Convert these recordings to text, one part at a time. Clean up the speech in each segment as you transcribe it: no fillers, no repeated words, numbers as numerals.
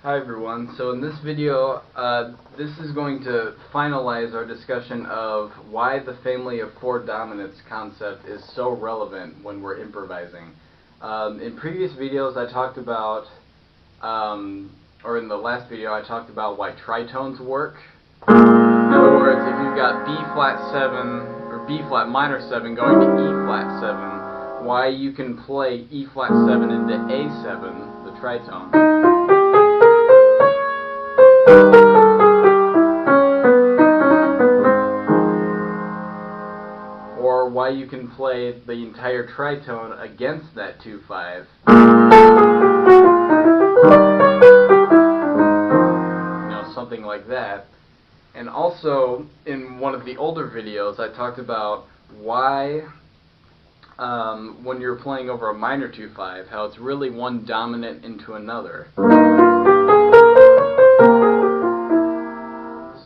Hi everyone. So in this video, this is going to finalize our discussion of why the family of four dominants concept is so relevant when we're improvising. In previous videos I talked about, or in the last video I talked about why tritones work. In other words, if you've got B flat 7 or B flat minor 7 going to E flat 7, why you can play E flat 7 into A7, the tritone. Or why you can play the entire tritone against that 2-5. Something like that. And also, in one of the older videos, I talked about why, when you're playing over a minor 2-5, how it's really one dominant into another.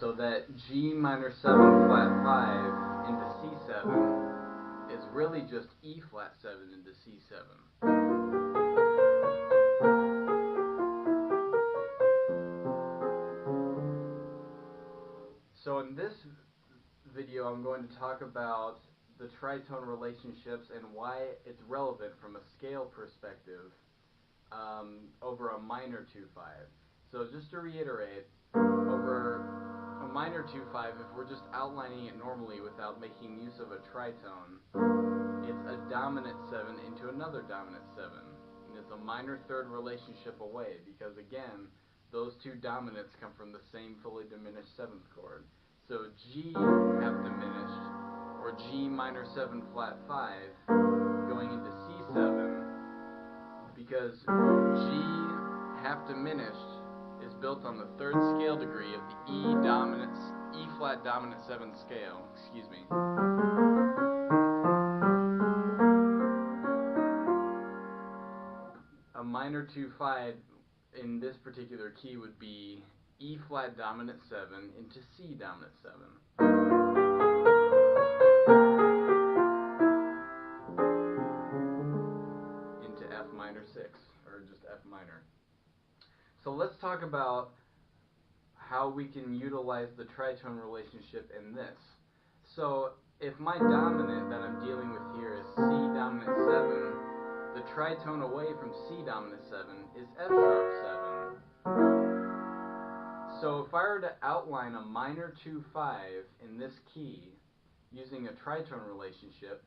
So that G minor 7 flat 5 into C7 is really just E flat 7 into C7. So in this video I'm going to talk about the tritone relationships and why it's relevant from a scale perspective over a minor 2-5. So just to reiterate, over a minor 2-5, if we're just outlining it normally without making use of a tritone, it's a dominant 7 into another dominant 7. And it's a minor third relationship away because, again, those two dominants come from the same fully diminished 7th chord. So G half diminished, or G minor 7 flat 5, going into C7, because G half diminished is built on the third scale degree of the E flat dominant 7 scale. Excuse me. A minor 2-5 in this particular key would be E flat dominant 7 into C dominant 7. Into F minor 6, or just F minor. So let's talk about how we can utilize the tritone relationship in this. So if my dominant that I'm dealing with here is C dominant 7, the tritone away from C dominant 7 is F sharp 7. So if I were to outline a minor 2-5 in this key using a tritone relationship,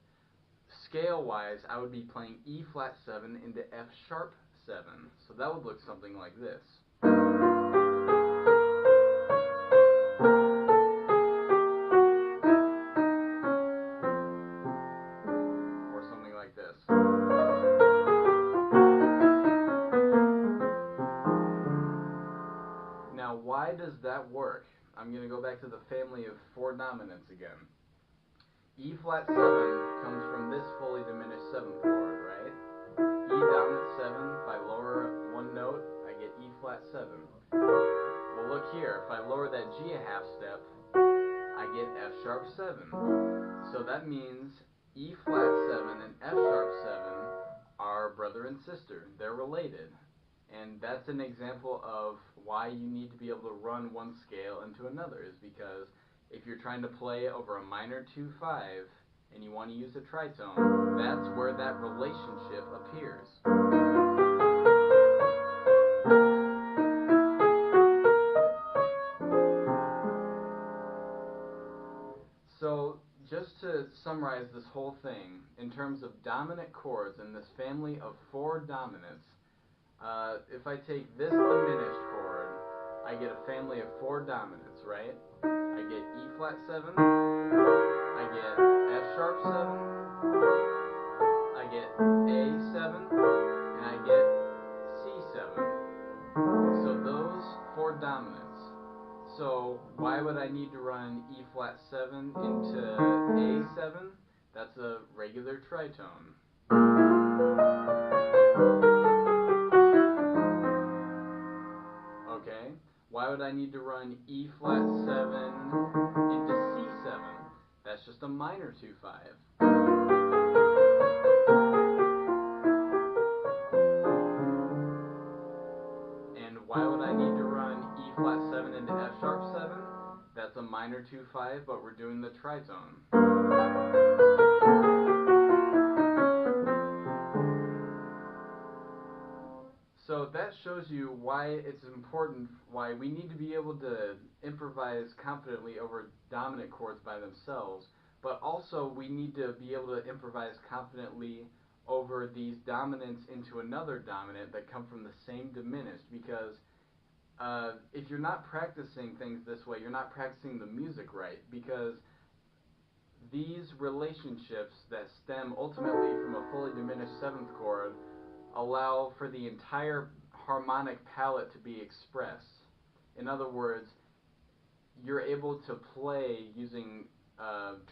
scale-wise I would be playing E flat 7 into F sharp 7. So that would look something like this. Or something like this. Now, why does that work? I'm going to go back to the family of four dominants again. E flat 7 comes from this fully diminished 7th chord, right? E dominant 7, if I lower one note, I get E flat 7. Well, look here, if I lower that G a half step, I get F sharp 7. So that means E flat 7 and F sharp 7 are brother and sister. They're related. And that's an example of why you need to be able to run one scale into another, is because if you're trying to play over a minor 2-5 and you want to use a tritone, that's where that relationship appears. So just to summarize this whole thing, in terms of dominant chords in this family of four dominants, if I take this diminished chord, I get a family of four dominants, right? I get E flat 7, I get F sharp 7, I get A7, and I get C7. So those four dominants. So why would I need to run E flat 7 into A7? That's a regular tritone. Okay, why would I need to run E flat 7 into C7? That's just a minor 2-5. And why would I need to run E flat 7 into F sharp 7? That's a minor 2-5, but we're doing the tritone. So that shows you why it's important, why we need to be able to improvise confidently over dominant chords by themselves, but also we need to be able to improvise confidently over these dominants into another dominant that come from the same diminished, because if you're not practicing things this way, you're not practicing the music right, because these relationships that stem ultimately from a fully diminished seventh chord allow for the entire harmonic palette to be expressed. In other words, you're able to play using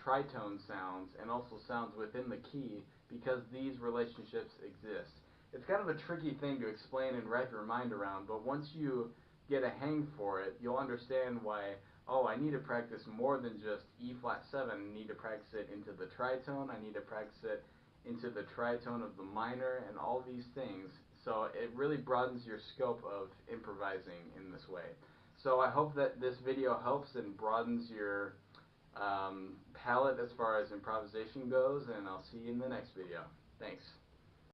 tritone sounds and also sounds within the key because these relationships exist. It's kind of a tricky thing to explain and wrap your mind around, but once you get a hang for it, you'll understand why, oh, I need to practice more than just E flat 7. I need to practice it into the tritone. I need to practice it into the tritone of the minor and all these things. So it really broadens your scope of improvising in this way. So I hope that this video helps and broadens your palette as far as improvisation goes, and I'll see you in the next video. Thanks.